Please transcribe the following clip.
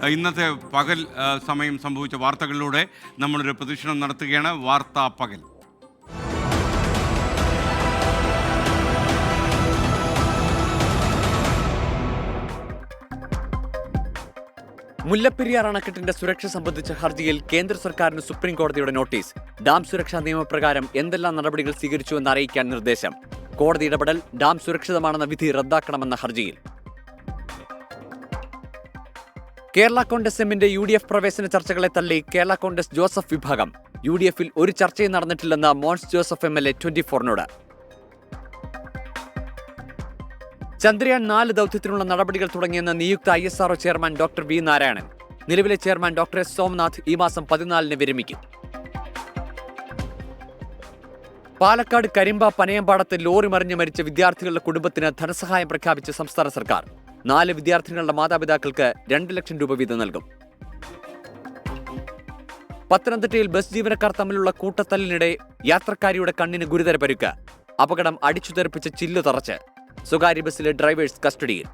ഇന്നത്തെ പകൽ സമയം സംഭവിച്ച വാർത്തകളിലൂടെ നമ്മളൊരു പ്രദക്ഷിണം നടത്തുകയാണ്. വാർത്താ പകൽ. മുല്ലപ്പെരിയാർ അണക്കെട്ടിന്റെ സുരക്ഷ സംബന്ധിച്ച ഹർജിയിൽ കേന്ദ്ര സർക്കാരിന് സുപ്രീം കോടതിയുടെ നോട്ടീസ്. ഡാം സുരക്ഷാ നിയമപ്രകാരം എന്തെല്ലാം നടപടികൾ സ്വീകരിച്ചുവെന്ന് അറിയിക്കാൻ നിർദ്ദേശം. കോടതി ഇടപെടൽ ഡാം സുരക്ഷിതമാണെന്ന വിധി റദ്ദാക്കണമെന്ന ഹർജിയിൽ. കേരള കോൺഗ്രസ് എമ്മിന്റെ UDF പ്രവേശന ചർച്ചകളെ തള്ളി കേരള കോൺഗ്രസ് ജോസഫ് വിഭാഗം. UDFൽ ഒരു ചർച്ചയും നടന്നിട്ടില്ലെന്ന് മോൻസ് ജോസഫ് MLA 24നോട്. ചന്ദ്രയാൻ 4 ദൗത്യത്തിനുള്ള നടപടികൾ തുടങ്ങിയെന്ന് നിയുക്ത ISRO chairman doctor V Narayanan. നിലവിലെ ചെയർമാൻ ഡോക്ടർ S സോമനാഥ് ഈ മാസം 14-ന് വിരമിക്കും. പാലക്കാട് കരിമ്പ പനയമ്പാടത്ത് ലോറി മറിഞ്ഞ് മരിച്ച വിദ്യാർത്ഥികളുടെ കുടുംബത്തിന് ധനസഹായം പ്രഖ്യാപിച്ച സംസ്ഥാന സർക്കാർ. 4 വിദ്യാർത്ഥികളുടെ മാതാപിതാക്കൾക്ക് 2 ലക്ഷം രൂപ വീതം നൽകും. പത്തനംതിട്ടയിൽ ബസ് ജീവനക്കാർ തമ്മിലുള്ള കൂട്ടത്തല്ലിനിടെ യാത്രക്കാരിയുടെ കണ്ണിന് ഗുരുതര പരുക്ക്. അപകടം അടിച്ചു തെറിപ്പിച്ച ചില്ലു തറച്ച്. സ്വകാര്യ ബസ്സിലെ ഡ്രൈവേഴ്സ് കസ്റ്റഡിയിൽ.